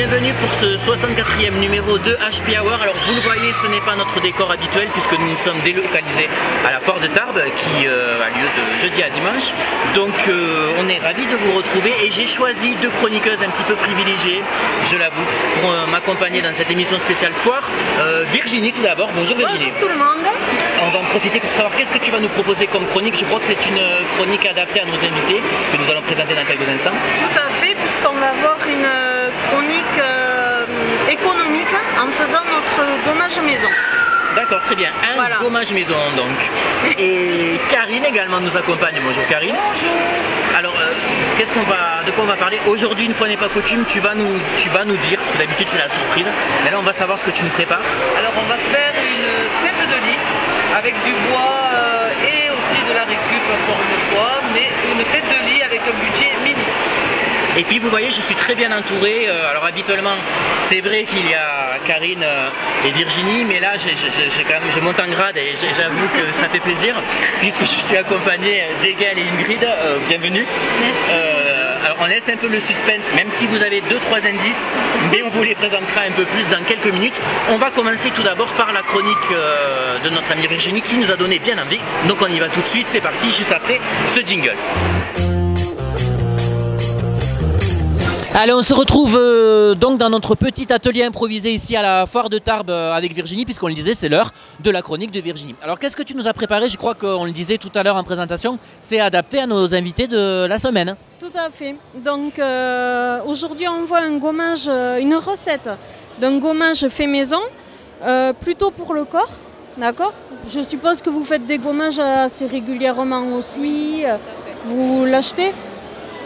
bienvenue pour ce 64e numéro de HP Hour. Alors vous le voyez, ce n'est pas notre décor habituel puisque nous nous sommes délocalisés à la foire de Tarbes qui a lieu de jeudi à dimanche. Donc on est ravis de vous retrouver et j'ai choisi deux chroniqueuses un petit peu privilégiées, je l'avoue, pour m'accompagner dans cette émission spéciale foire. Virginie tout d'abord, bonjour Virginie. Bonjour tout le monde. On va en profiter pour savoir qu'est-ce que tu vas nous proposer comme chronique. Je crois que c'est une chronique adaptée à nos invités que nous allons présenter dans quelques instants. Tout à fait, puisqu'on va avoir une chronique économique en faisant notre gommage maison. D'accord, très bien. Un gommage maison donc. Et Karine également nous accompagne. Bonjour Karine. Bonjour. Alors, de quoi on va parler aujourd'hui, une fois n'est pas coutume, tu vas nous dire, parce que d'habitude c'est la surprise. Mais là on va savoir ce que tu nous prépares. Alors on va faire une tête de lit avec du bois et aussi de la récup encore une fois, mais une tête de lit avec un budget mini. Et puis vous voyez, je suis très bien entouré. Alors habituellement, c'est vrai qu'il y a Karine et Virginie, mais là je monte en grade et j'avoue que ça fait plaisir puisque je suis accompagné d'Egel et Ingrid. Bienvenue. Merci. Alors on laisse un peu le suspense, même si vous avez 2-3 indices, mais on vous les présentera un peu plus dans quelques minutes. On va commencer tout d'abord par la chronique de notre amie Virginie qui nous a donné bien envie. Donc on y va tout de suite, c'est parti, juste après ce jingle. Allez, on se retrouve donc dans notre petit atelier improvisé ici à la foire de Tarbes avec Virginie, puisqu'on le disait, c'est l'heure de la chronique de Virginie. Alors qu'est-ce que tu nous as préparé? Je crois qu'on le disait tout à l'heure en présentation, c'est adapté à nos invités de la semaine. Tout à fait. Donc aujourd'hui on voit un gommage, une recette d'un gommage fait maison, plutôt pour le corps, d'accord? Je suppose que vous faites des gommages assez régulièrement aussi, vous l'achetez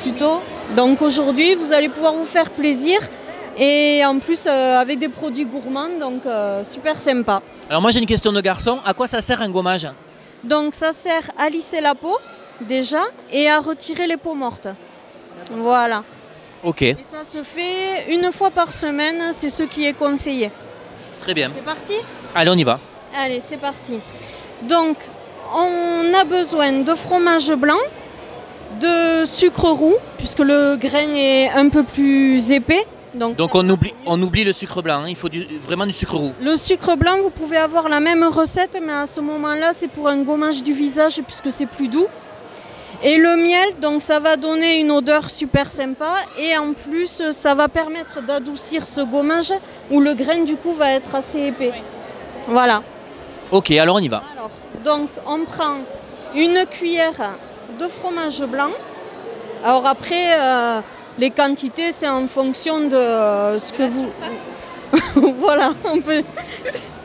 plutôt. Donc aujourd'hui, vous allez pouvoir vous faire plaisir et en plus avec des produits gourmands, donc super sympa. Alors moi j'ai une question de garçon, à quoi ça sert un gommage? Donc ça sert à lisser la peau déjà et à retirer les peaux mortes. Voilà. Ok. Et ça se fait une fois par semaine, c'est ce qui est conseillé. Très bien. C'est parti? Allez, on y va. Allez, c'est parti. Donc on a besoin de fromage blanc, de sucre roux, puisque le grain est un peu plus épais. Donc on oublie le sucre blanc, hein. Il faut vraiment du sucre roux. Le sucre blanc, vous pouvez avoir la même recette, mais à ce moment-là, c'est pour un gommage du visage, puisque c'est plus doux. Et le miel, donc ça va donner une odeur super sympa, et en plus, ça va permettre d'adoucir ce gommage, où le grain, du coup, va être assez épais. Voilà. Ok, alors on y va. Alors, donc, on prend une cuillère de fromage blanc. Alors après, les quantités, c'est en fonction de ce que vous... Voilà, on peut...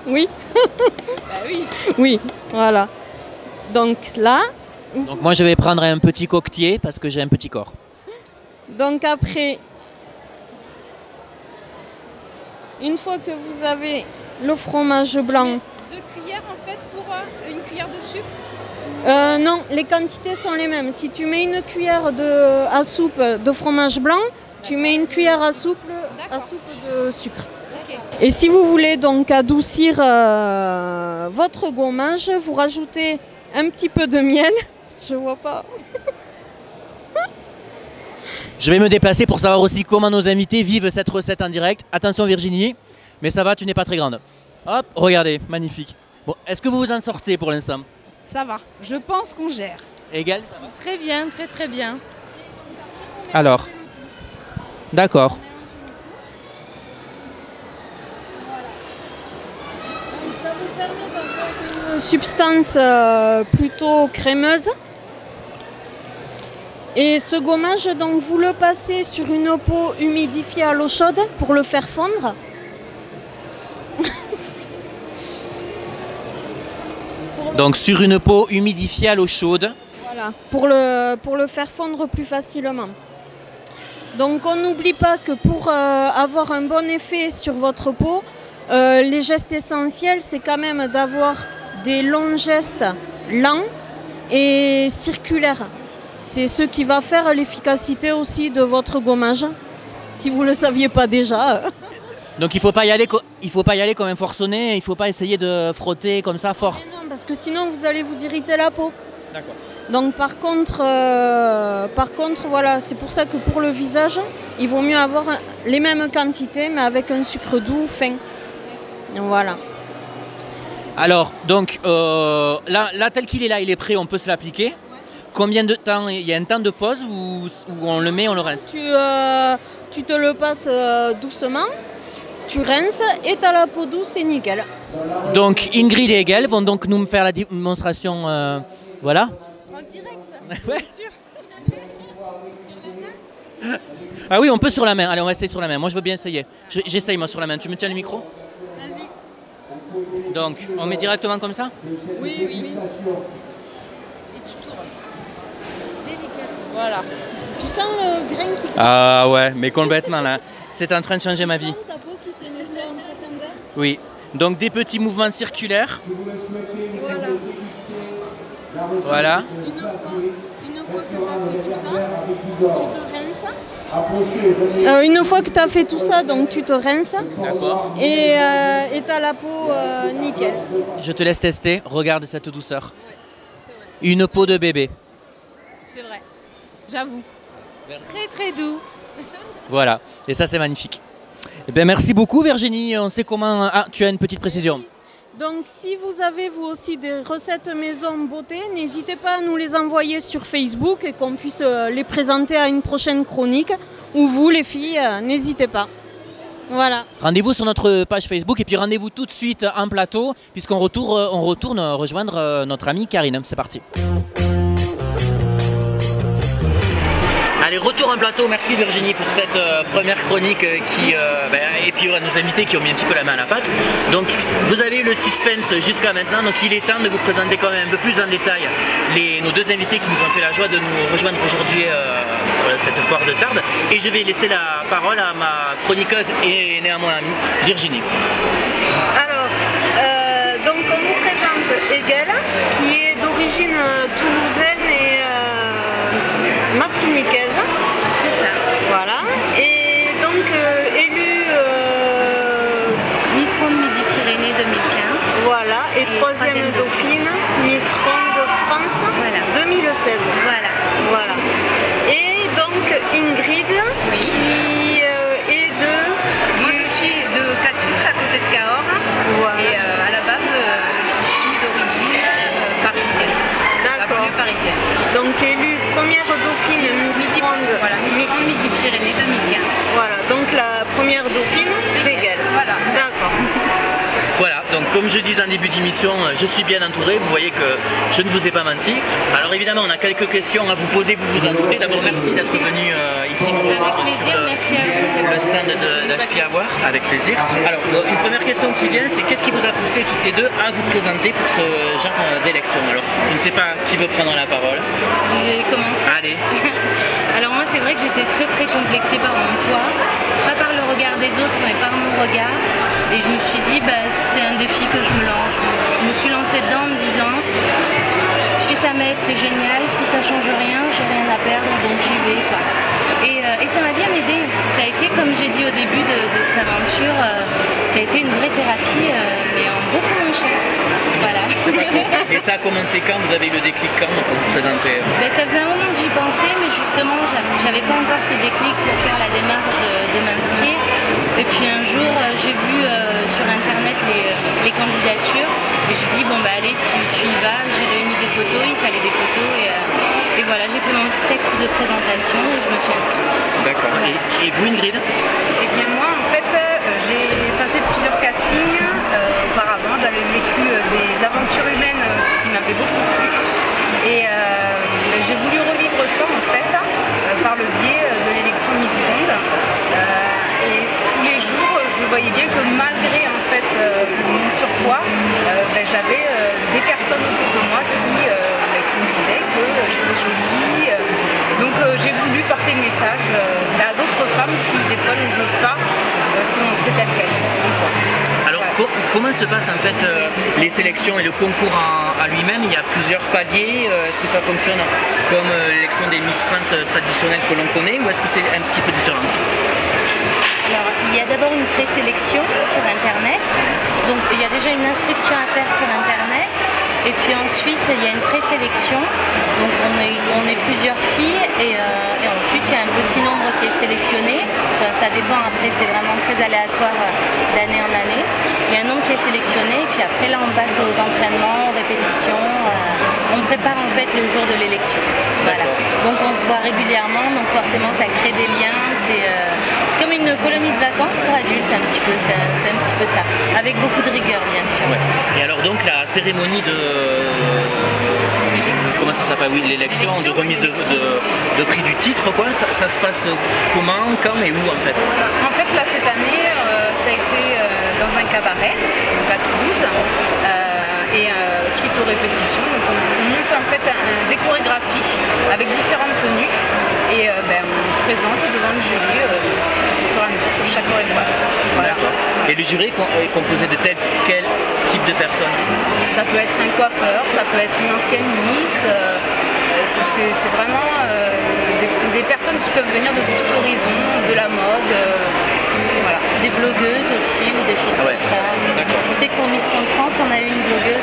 Oui. Bah oui. Oui, voilà. Donc là... Donc moi je vais prendre un petit coquetier parce que j'ai un petit corps. Donc après, une fois que vous avez le fromage blanc... 2 cuillères en fait pour une cuillère de sucre? Non, les quantités sont les mêmes. Si tu mets une cuillère à soupe de fromage blanc, tu mets une cuillère à soupe de sucre. Okay. Et si vous voulez donc adoucir votre gommage, vous rajoutez un petit peu de miel. Je vois pas. Je vais me déplacer pour savoir aussi comment nos invités vivent cette recette en direct. Attention Virginie, mais ça va, tu n'es pas très grande. Hop, regardez, magnifique. Bon, est-ce que vous vous en sortez pour l'instant? Ça va, je pense qu'on gère. Égal, ça va? Très bien, très très bien. Alors, d'accord. Ça vous permet d'avoir une substance plutôt crémeuse. Et ce gommage, donc, vous le passez sur une peau humidifiée à l'eau chaude pour le faire fondre. Donc sur une peau humidifiée à l'eau chaude. Voilà, pour le faire fondre plus facilement. Donc on n'oublie pas que pour avoir un bon effet sur votre peau, les gestes essentiels, c'est quand même d'avoir des longs gestes lents et circulaires. C'est ce qui va faire l'efficacité aussi de votre gommage, si vous ne le saviez pas déjà. Donc il ne faut pas y aller comme un forcené, il ne faut pas essayer de frotter comme ça fort. Mais non, parce que sinon vous allez vous irriter la peau. D'accord. Donc par contre, voilà, c'est pour ça que pour le visage, Il vaut mieux avoir les mêmes quantités, mais avec un sucre doux, fin. Voilà. Alors, donc, là, tel qu'il est là, il est prêt, on peut se l'appliquer. Combien de temps? Il y a un temps de pause ou on le met, on le rince? Tu te le passes doucement, tu rinces et tu as la peau douce et nickel. Donc Ingrid et Egel vont donc nous faire la démonstration, voilà. En direct, Ouais. bien sûr. Ah oui, on peut sur la main. Allez, on va essayer sur la main. Moi, je veux bien essayer. J'essaye, moi, sur la main. Tu me tiens le micro? Vas-y. Donc, on met directement comme ça? Oui. Et tu tournes. Délicatement. Voilà. Tu sens le grain qui... Ah ouais, mais complètement, là. C'est en train de changer ma vie. Tu sens ta peau qui se nettoie en profondeur. Oui. Donc, des petits mouvements circulaires. Voilà. Voilà. Une fois que tu as fait tout ça, tu te rinces. Une fois que tu as fait tout ça, donc tu te rinces. D'accord. Et tu as la peau nickel. Je te laisse tester. Regarde cette douceur. Une peau de bébé. C'est vrai. J'avoue. Très très doux. Voilà. Et ça, c'est magnifique. Eh bien, merci beaucoup, Virginie. On sait comment... Ah, tu as une petite précision. Donc si vous avez vous aussi des recettes maison beauté, n'hésitez pas à nous les envoyer sur Facebook et qu'on puisse les présenter à une prochaine chronique. Ou vous les filles, n'hésitez pas. Voilà. Rendez-vous sur notre page Facebook et puis rendez-vous tout de suite en plateau puisqu'on retourne rejoindre notre amie Karine. C'est parti. Allez, retour en plateau. Merci Virginie pour cette première chronique et puis à nos invités qui ont mis un petit peu la main à la pâte. Donc vous avez le suspense jusqu'à maintenant, donc il est temps de vous présenter quand même un peu plus en détail nos deux invités qui nous ont fait la joie de nous rejoindre aujourd'hui pour cette foire de Tarbes. Et je vais laisser la parole à ma chroniqueuse et néanmoins amie Virginie. Alors, donc on vous présente Egel, qui est d'origine toulousaine et martiniquaise. C'est ça. Voilà. Et donc élue Miss Ronde Midi-Pyrénées 2015. voilà, et troisième dauphine, Miss Ronde de France Voilà. 2016. Voilà. Voilà. Et donc Ingrid, Oui. qui est de... Moi je suis de Catus à côté de Cahors. Voilà. Et à la base je suis d'origine parisienne. La D'accord. banlieue parisienne. Donc élue première dauphine Miss Ronde. Voilà, Miss Ronde Midi-Pyrénées 2015. Voilà, donc la première dauphine d'Egel. Voilà. D'accord. Voilà, donc comme je disais en début d'émission, je suis bien entouré, vous voyez que je ne vous ai pas menti. Alors évidemment, on a quelques questions à vous poser, vous vous en doutez. D'abord, merci d'être venu ici me rejoindre sur le stand d'HP Avoir, avec plaisir. Alors, une première question qui vient, c'est qu'est-ce qui vous a poussé toutes les deux à vous présenter pour ce genre d'élection? Alors, je ne sais pas qui veut prendre la parole. Je vais commencer. Allez. Alors moi c'est vrai que j'étais très très complexée par mon poids, pas par le regard des autres mais par mon regard, et je me suis dit c'est un défi que je me lance. Je me suis lancée dedans en me disant si ça m'aide c'est génial, si ça change rien j'ai rien à perdre donc j'y vais quoi. Et ça m'a bien aidée. Ça a été, comme j'ai dit au début de cette aventure, ça a été une vraie thérapie mais en beaucoup moins cher. Voilà. Et ça a commencé quand? Vous avez eu le déclic quand pour vous présenter? Ça faisait un moment que j'y pensais, mais justement, j'avais pas encore ce déclic pour faire la démarche de m'inscrire. Et puis un jour, j'ai vu sur internet les candidatures, et j'ai dit allez, tu y vas. J'ai réuni des photos, il fallait des photos, et voilà, j'ai fait mon petit texte de présentation et je me suis inscrite. D'accord. Et vous, Ingrid? Eh bien moi, en fait, j'ai passé plusieurs castings auparavant. J'avais vécu des aventures humaines qui m'avaient beaucoup plu. Et j'ai voulu revivre ça, en fait, par le biais de l'élection Miss Ronde. Et tous les jours, je voyais bien que malgré, en fait, mon surpoids, j'avais des personnes autour de moi qui me disaient que j'étais jolie. Donc j'ai voulu porter le message à d'autres femmes qui des fois n'osent pas se montrer telles qu'elles sont. Alors comment se passent en fait les sélections et le concours à lui-même? Il y a plusieurs paliers. Est-ce que ça fonctionne comme l'élection des Miss France traditionnelles que l'on connaît ou est-ce que c'est un petit peu différent? Alors, il y a d'abord une présélection sur internet, donc il y a déjà une inscription à faire sur internet, et puis ensuite il y a une présélection, donc on est plusieurs filles, et ensuite il y a un petit nombre qui est sélectionné. Enfin, ça dépend, après c'est vraiment très aléatoire d'année en année. Il y a un nombre qui est sélectionné et puis après là on passe aux entraînements, aux répétitions. On prépare en fait le jour de l'élection. Voilà. Donc on se voit régulièrement, donc forcément ça crée des liens. C'est comme une colonie de vacances pour adultes un petit peu, c'est un petit peu ça. Avec beaucoup de rigueur bien sûr. Ouais. Et alors donc la cérémonie de... Comment ça s'appelle? Oui, l'élection, de remise de prix du titre, quoi. Ça se passe comment, quand et où en fait? En fait là cette année ça a été dans un cabaret, donc à Toulouse. Et suite aux répétitions, donc on monte en fait des chorégraphies avec différentes tenues et on se présente devant le jury au fur et à mesure sur chaque chorégraphe. Voilà. Et le jury est composé de quel type de personnes? Ça peut être un coiffeur, ça peut être une ancienne Miss, c'est vraiment des personnes qui peuvent venir de tout horizon, de la mode. Voilà. Des blogueuses aussi ou des choses comme ça. Je sais que pour Miss France, on a eu une blogueuse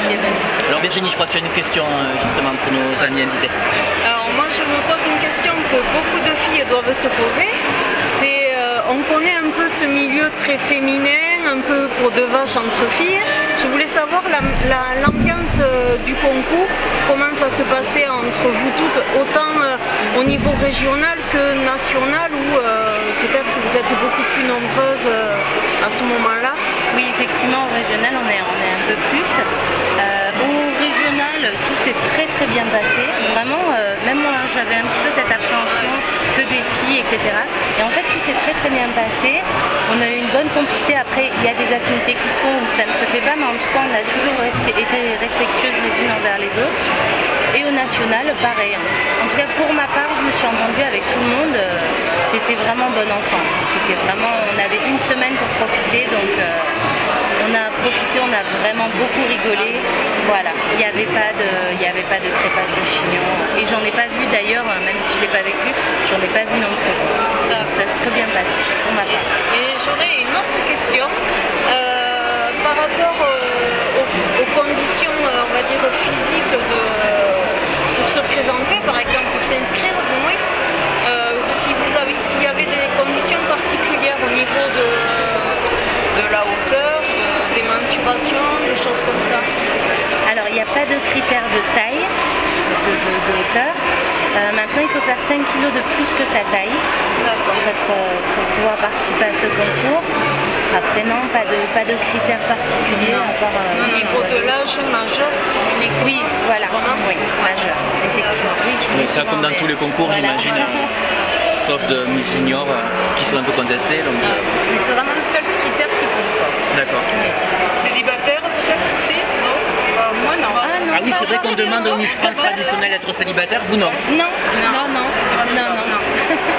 qui est venue. Alors Virginie, je crois que tu as une question justement pour nos amis invités. Alors moi je me pose une question que beaucoup de filles doivent se poser. C'est, on connaît un peu ce milieu très féminin, un peu pour de vaches entre filles. Je voulais savoir l'ambiance du concours, comment ça se passait entre vous toutes, autant au niveau régional que national, ou peut-être que vous êtes beaucoup plus nombreuses à ce moment-là. Oui, effectivement, au régional, on est un peu plus. Au régional, tout s'est très très bien passé. Vraiment, même moi, j'avais un petit peu cette appréhension que des filles, etc. Et en fait, tout s'est très très bien passé. On a eu une bonne complicité. Après, il y a des affinités qui se font où ça ne se fait pas, mais en tout cas, on a toujours été respectueuses les unes envers les autres. Et au national, pareil. En tout cas, pour ma part, je me suis entendue avec tout le monde. C'était vraiment bon enfant. C'était vraiment, on avait une semaine pour profiter, donc on a profité, on a vraiment beaucoup rigolé. Voilà, il n'y avait pas de crépage de chignon. Et j'en ai pas vu d'ailleurs, même si je ne l'ai pas vécu, j'en ai pas vu non plus. Donc ça s'est très bien passé pour ma part. Et j'aurais une autre question par rapport aux conditions, on va dire, physiques pour se présenter, par exemple, pour s'inscrire du moins. S'il y avait des conditions particulières au niveau de la hauteur, des mensurations, des choses comme ça. Alors il n'y a pas de critères de taille, de hauteur. Maintenant il faut faire 5 kg de plus que sa taille pour pouvoir participer à ce concours. Après non, pas de critères particuliers. Au niveau de l'âge majeur, oui, voilà, oui, majeur, effectivement. Oui, ça comme dans tous les concours, voilà. J'imagine. Sauf de juniors qui sont un peu contestés. Donc... Mais c'est vraiment le seul critère qui compte. D'accord. Oui. Célibataire peut-être aussi? Non moi non. Ah oui, c'est vrai qu'on demande aux Miss France traditionnelles d'être célibataire, vous non? Non.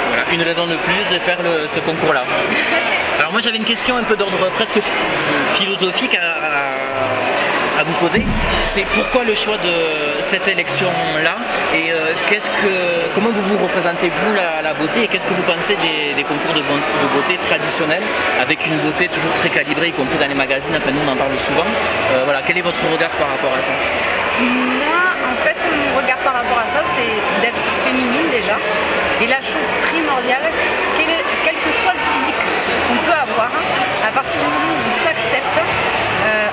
Voilà, une raison de plus de faire ce concours-là. Alors moi j'avais une question un peu d'ordre presque philosophique à vous poser. C'est pourquoi le choix de cette élection-là et comment vous représentez vous la beauté et qu'est-ce que vous pensez des concours de beauté traditionnels avec une beauté toujours très calibrée, y compris dans les magazines, enfin nous on en parle souvent. Voilà, quel est votre regard par rapport à ça? Moi, en fait, mon regard par rapport à ça, c'est d'être féminine déjà. Et la chose primordiale, quel que soit le physique qu'on peut avoir, à partir du moment où on s'accepte,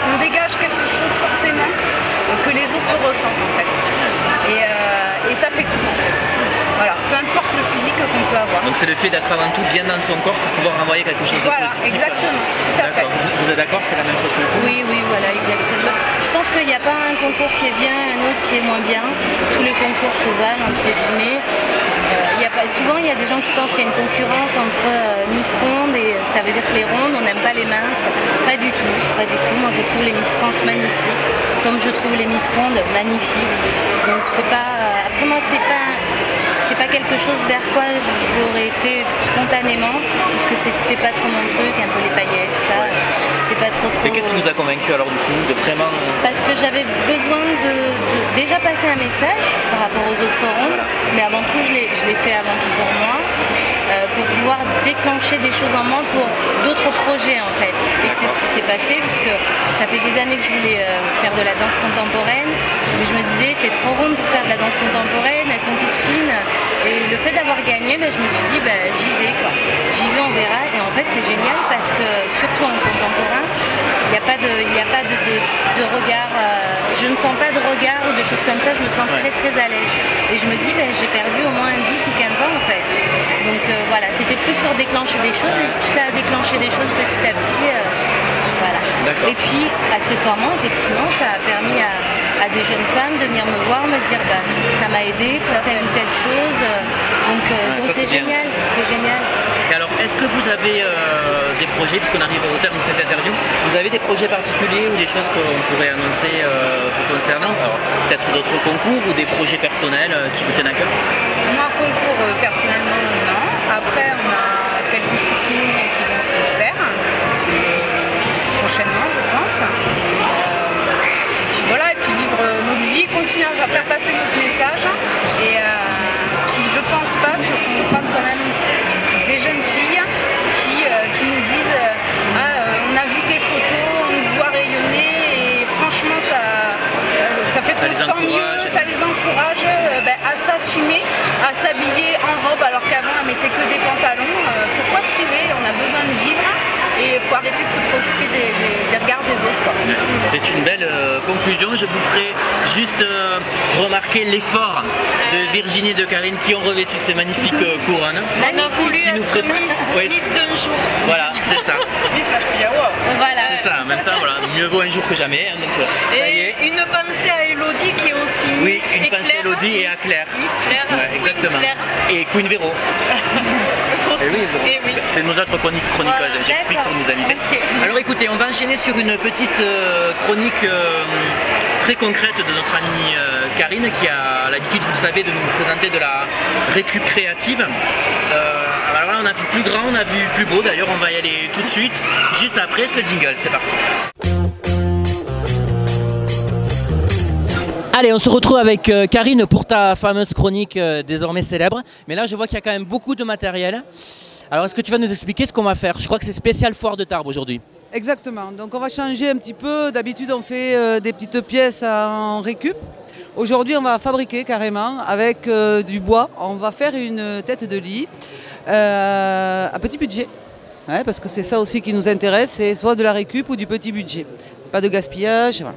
on dégage quelque chose forcément que les autres ressentent en fait. Et ça fait tout en fait. Voilà, peu importe le physique qu'on peut avoir. Donc c'est le fait d'être avant tout bien dans son corps pour pouvoir envoyer quelque chose de positif. Voilà, exactement, tout à fait. Vous êtes d'accord, c'est la même chose pour vous? Oui, voilà, exactement. Je pense qu'il n'y a pas un concours qui est bien, un autre qui est moins bien. Tous les concours se valent, entre guillemets. Souvent, il y a des gens qui pensent qu'il y a une concurrence entre Miss Ronde et ça veut dire que les rondes, on n'aime pas les minces. Pas du tout, pas du tout. Moi, je trouve les Miss France magnifiques, comme je trouve les Miss Ronde magnifiques. Donc, c'est pas... Après, moi, c'est pas quelque chose vers quoi j'aurais été spontanément, parce que c'était pas trop mon truc, un peu les paillettes, tout ça, c'était pas trop. Et qu'est-ce qui vous a convaincu alors du coup de vraiment... Parce que j'avais besoin de déjà passer un message par rapport aux autres rondes, mais avant tout je l'ai fait avant tout pour moi. pour pouvoir déclencher des choses en moi pour d'autres projets en fait. Et c'est ce qui s'est passé puisque ça fait des années que je voulais faire de la danse contemporaine, mais je me disais t'es trop ronde pour faire de la danse contemporaine, elles sont toutes fines. Et le fait d'avoir gagné, je me suis dit j'y vais quoi. J'y vais, on verra. Et en fait c'est génial parce que surtout en contemporain, il n'y a pas de regard, je ne sens pas de regard ou de choses comme ça, je me sens très très à l'aise. Et je me dis j'ai perdu au moins 10 ou 15 ans en fait. Donc voilà, c'était plus pour déclencher des choses et puis ça a déclenché des choses petit à petit. Voilà. Et puis accessoirement, effectivement, ça a permis à des jeunes femmes de venir me voir, me dire ça m'a aidé pour telle ou telle chose. Donc c'est génial, c'est génial. Et alors, est-ce que vous avez des projets, puisqu'on arrive au terme de cette interview, vous avez des projets particuliers ou des choses qu'on pourrait annoncer vous concernant? Alors, peut-être d'autres concours ou des projets personnels qui vous tiennent à cœur? Moi, concours personnellement, non. Après, on a quelques shootings qui vont se faire prochainement, je pense. Puis voilà, et puis vivre notre vie, continuer à faire passer notre message et qui, je pense, passe parce qu'on passe quand même des jeunes filles qui nous disent on a vu tes photos, on nous voit rayonner et franchement ça fait tout sans mieux, ça les encourage à s'assumer, à s'habiller en robe alors qu'avant elles mettaient que des pantalons. Pourquoi se priver? On a besoin de vivre et il faut arrêter de se préoccuper des regards des autres quoi. C'est une belle conclusion. Je vous ferai juste remarquer l'effort de Virginie et de Karine qui ont revêtu ces magnifiques couronnes. On a voulu qui nous être ferait... Miss d'un jour. Voilà, c'est ça. Miss HPIAWA. Voilà. C'est ça, en même temps, voilà, mieux vaut un jour que jamais. Donc, ça y est. Et une pensée à Elodie qui est aussi Miss Oui, une et pensée à Claire. Elodie et à Claire. Miss Claire. Ouais, exactement. Claire. Et Queen Véro. Aussi. Eh oui, Et oui. c'est nos autres chroniqueuses, Voilà, j'explique pour nous inviter. Ok. Alors écoutez, on va enchaîner sur une petite chronique très concrète de notre amie Karine qui a l'habitude, vous le savez, de nous présenter de la récup créative. Alors là, on a vu plus grand, on a vu plus beau, d'ailleurs on va y aller tout de suite, juste après ce jingle, c'est parti. Allez, on se retrouve avec Karine pour ta fameuse chronique désormais célèbre. Mais là, je vois qu'il y a quand même beaucoup de matériel. Alors, est-ce que tu vas nous expliquer ce qu'on va faire? Je crois que c'est spécial foire de Tarbes aujourd'hui. Exactement. Donc, on va changer un petit peu. D'habitude, on fait des petites pièces en récup. Aujourd'hui, on va fabriquer carrément avec du bois. On va faire une tête de lit à petit budget. Ouais, parce que c'est ça aussi qui nous intéresse, c'est soit de la récup ou du petit budget. Pas de gaspillage. Voilà.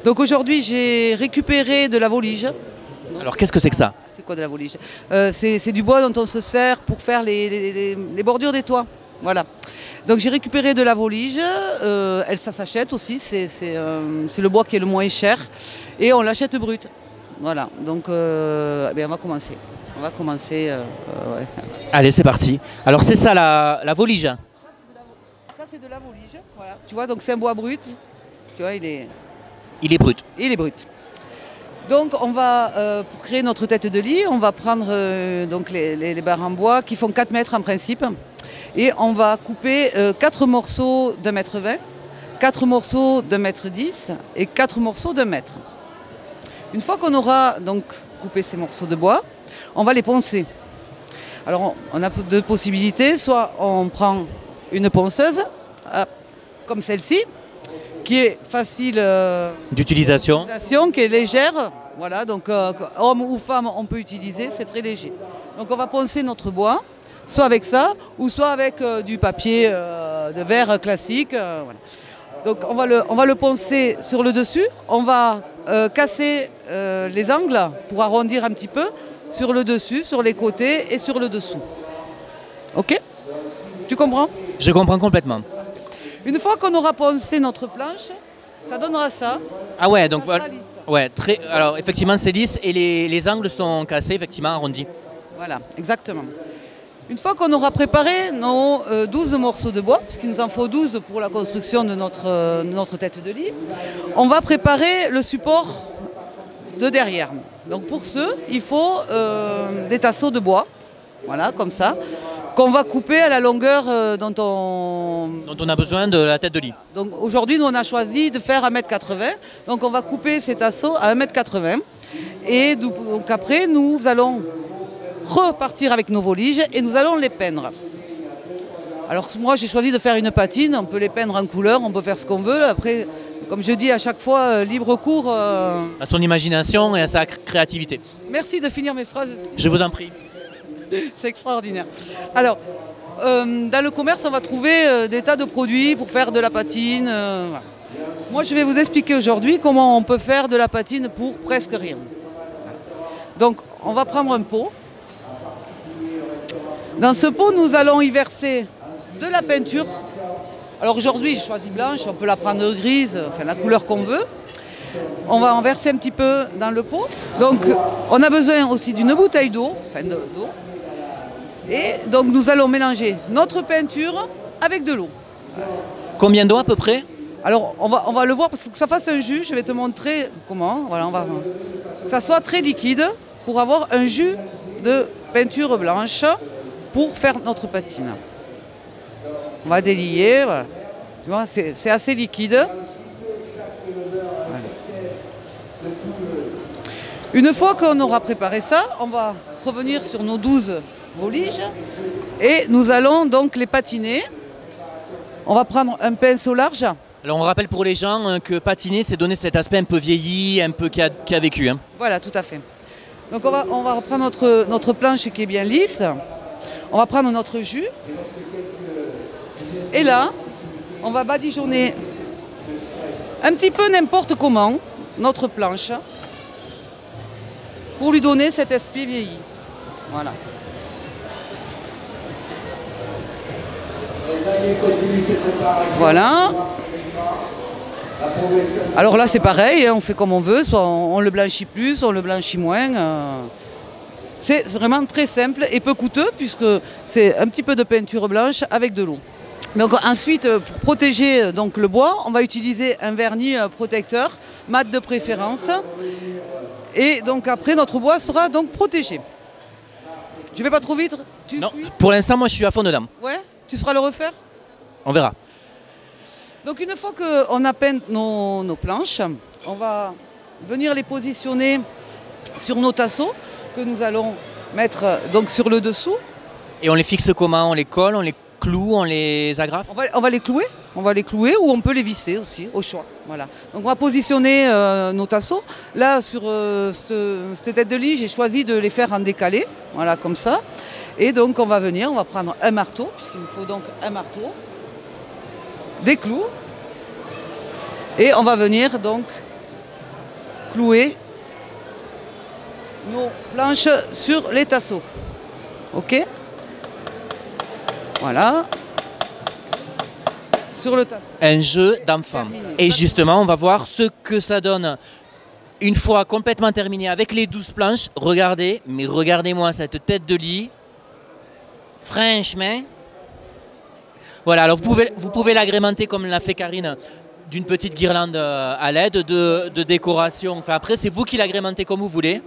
Donc aujourd'hui, j'ai récupéré de la volige. Alors qu'est-ce que c'est que ça? C'est quoi de la volige? C'est du bois dont on se sert pour faire les bordures des toits. Voilà. Donc j'ai récupéré de la volige. Ça s'achète aussi. C'est le bois qui est le moins cher. Et on l'achète brut. Voilà. Donc on va commencer. On va commencer. Ouais. Allez, c'est parti. Alors c'est ça la volige. Ça c'est de la volige. Voilà. Tu vois, donc c'est un bois brut. Tu vois, il est brut. Il est brut. Donc on va, pour créer notre tête de lit, on va prendre donc les barres en bois qui font 4 mètres en principe. Et on va couper 4 morceaux d'1,20 m, 4 morceaux d'1,10 m et 4 morceaux d'1 mètre. Une fois qu'on aura donc coupé ces morceaux de bois, on va les poncer. Alors on a deux possibilités, soit on prend une ponceuse, comme celle-ci, qui est facile d'utilisation, qui est légère. Voilà, donc homme ou femme, on peut utiliser, c'est très léger. Donc on va poncer notre bois, soit avec ça, ou soit avec du papier de verre classique. Voilà. Donc on va le poncer sur le dessus, on va casser les angles pour arrondir un petit peu, sur le dessus, sur les côtés et sur le dessous. Ok? Tu comprends? Je comprends complètement. Une fois qu'on aura poncé notre planche, ça donnera ça. Ah ouais, donc voilà. Ouais, alors effectivement c'est lisse et les angles sont cassés, effectivement arrondis. Voilà, exactement. Une fois qu'on aura préparé nos 12 morceaux de bois, puisqu'il nous en faut 12 pour la construction de notre tête de lit, on va préparer le support de derrière. Donc pour ce, il faut des tasseaux de bois, voilà, comme ça, qu'on va couper à la longueur dont on a besoin de la tête de lit. Donc aujourd'hui, nous on a choisi de faire 1,80 m. Donc on va couper ces tasseaux à 1,80 m. Et donc après, nous allons repartir avec nos voliges et nous allons les peindre. Alors moi j'ai choisi de faire une patine, on peut les peindre en couleur, on peut faire ce qu'on veut. Après, comme je dis à chaque fois, libre cours. À son imagination et à sa créativité. Merci de finir mes phrases. Je vous en prie. C'est extraordinaire. Alors, dans le commerce, on va trouver des tas de produits pour faire de la patine. Voilà. Moi, je vais vous expliquer aujourd'hui comment on peut faire de la patine pour presque rien. Donc, on va prendre un pot. Dans ce pot, nous allons y verser de la peinture. Alors aujourd'hui, j'ai choisi blanche, on peut la prendre grise, enfin la couleur qu'on veut. On va en verser un petit peu dans le pot. Donc, on a besoin aussi d'une bouteille d'eau, d'eau. Et donc, nous allons mélanger notre peinture avec de l'eau. Combien d'eau à peu près? Alors, on va le voir parce qu'il faut que ça fasse un jus. Je vais te montrer comment. Voilà, que ça soit très liquide pour avoir un jus de peinture blanche pour faire notre patine. On va délier. Voilà. Tu vois, c'est assez liquide. Voilà. Une fois qu'on aura préparé ça, on va revenir sur nos 12 voliges et nous allons donc les patiner. On va prendre un pinceau large. Alors on rappelle pour les gens que patiner, c'est donner cet aspect un peu vieilli, un peu qui a vécu. Hein. Voilà, tout à fait. Donc on va reprendre notre planche qui est bien lisse. On va prendre notre jus. Et là, on va badigeonner un petit peu n'importe comment notre planche pour lui donner cet aspect vieilli. Voilà. Voilà. Alors là c'est pareil, on fait comme on veut, soit on le blanchit plus, soit on le blanchit moins. C'est vraiment très simple et peu coûteux puisque c'est un petit peu de peinture blanche avec de l'eau. Donc ensuite, pour protéger donc, le bois, on va utiliser un vernis protecteur, mat de préférence. Et donc après notre bois sera donc protégé. Je vais pas trop vite. Non, pour l'instant moi je suis à fond dedans. Ouais, tu sauras le refaire? On verra. Donc une fois qu'on a peint nos planches, on va venir les positionner sur nos tasseaux que nous allons mettre donc sur le dessous. Et on les fixe comment? On les colle, on les cloue, on les agrafe? On va les clouer. On va les clouer ou on peut les visser aussi, au choix. Voilà. Donc on va positionner nos tasseaux. Là, sur cette tête de lit, j'ai choisi de les faire en décalé. Voilà, comme ça. Et donc on va venir, on va prendre un marteau, puisqu'il nous faut donc un marteau, des clous. Et on va venir donc clouer nos planches sur les tasseaux. Ok? Voilà. Sur le tasseau. Un jeu d'enfant. Et justement, on va voir ce que ça donne une fois complètement terminé avec les 12 planches. Regardez, mais regardez-moi cette tête de lit. Franchement. Voilà, alors vous pouvez l'agrémenter comme l'a fait Karine, d'une petite guirlande à LED, de décoration. Enfin après, c'est vous qui l'agrémentez comme vous voulez.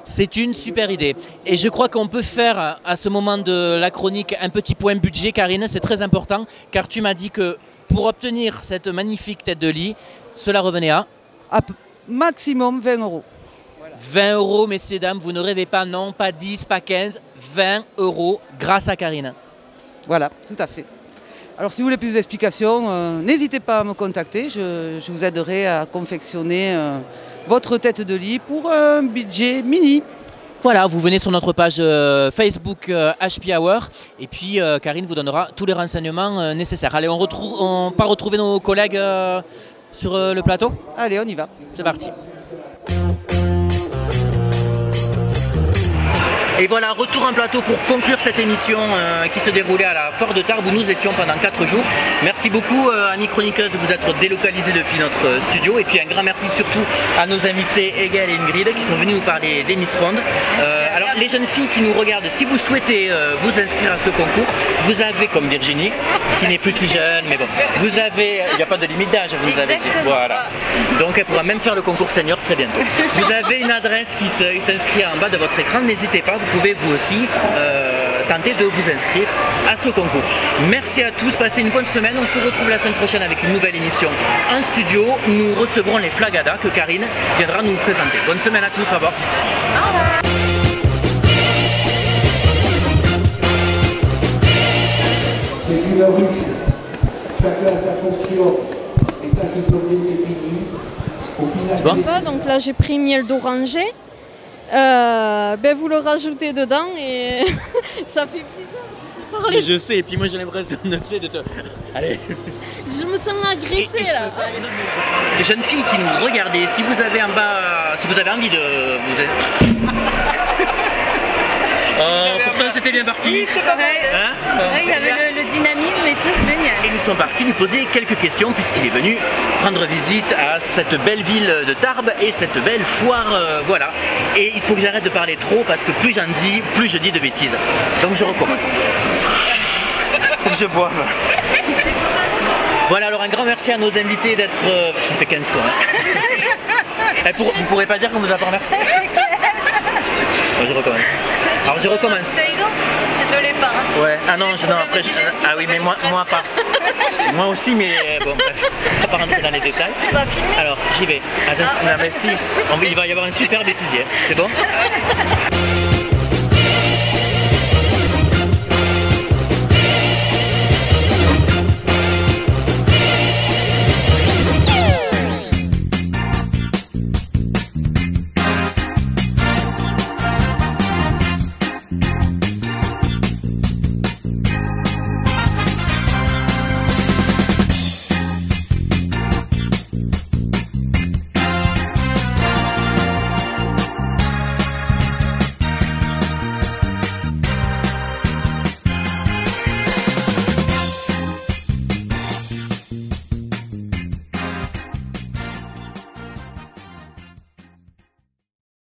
C'est une super idée. Et je crois qu'on peut faire à ce moment de la chronique un petit point budget, Karine, c'est très important, car tu m'as dit que pour obtenir cette magnifique tête de lit, cela revenait à maximum 20 €. Voilà. 20 €, messieurs, dames, vous ne rêvez pas, non, pas 10, pas 15, 20 € grâce à Karine. Voilà, tout à fait. Alors si vous voulez plus d'explications, n'hésitez pas à me contacter, je vous aiderai à confectionner votre tête de lit pour un budget mini. Voilà, vous venez sur notre page Facebook HP Hour et puis Karine vous donnera tous les renseignements nécessaires. Allez, on part retrouver nos collègues sur le plateau? Allez, on y va. C'est parti. Et voilà, retour en plateau pour conclure cette émission qui se déroulait à la Foire de Tarbes où nous étions pendant 4 jours. Merci beaucoup amis chroniqueuses de vous être délocalisés depuis notre studio et puis un grand merci surtout à nos invités Egel et Ingrid qui sont venus nous parler des Miss Ronde. Alors les jeunes filles qui nous regardent, si vous souhaitez vous inscrire à ce concours, vous avez comme Virginie, qui n'est plus si jeune, mais bon, vous avez, il n'y a pas de limite d'âge, vous nous avez dit. Voilà. Donc elle pourra même faire le concours senior très bientôt. Vous avez une adresse qui s'inscrit en bas de votre écran, n'hésitez pas, vous pouvez vous aussi tenter de vous inscrire à ce concours. Merci à tous, passez une bonne semaine, on se retrouve la semaine prochaine avec une nouvelle émission en studio. Nous recevrons les Flagadas que Karine viendra nous présenter. Bonne semaine à tous, au revoir. Au revoir. une ruche. Chacun a sa fonction. Les tâches sont bien définies. Au final, donc là j'ai pris miel d'oranger. Vous le rajoutez dedans et ça fait bizarre de se parler. Je sais, et puis moi j'ai l'impression de te... Allez. Je me sens agressée là. Les jeunes filles qui nous regardez, si vous avez en bas, si vous avez envie de vous... pourtant c'était bien parti. Oui, c'est pareil. Hein il y avait le dynamisme et tout, c'est génial. Et nous sommes partis lui poser quelques questions puisqu'il est venu prendre visite à cette belle ville de Tarbes et cette belle foire, voilà. Et il faut que j'arrête de parler trop parce que plus j'en dis, plus je dis de bêtises. Donc je recommence. Faut que je boive. Voilà, alors un grand merci à nos invités d'être... ça fait 15 fois. Hein. Vous pourrez pas dire qu'on vous a pas remercié. Bon, je recommence. Alors je recommence. C'est de l'épargne. Ouais, ah non, après, ah oui, mais moi pas. Moi aussi, mais bon, bref, on va pas rentrer dans les détails. C'est pas filmé. Alors, j'y vais. Attention, non, mais si, il va y avoir un super bêtisier. C'est bon?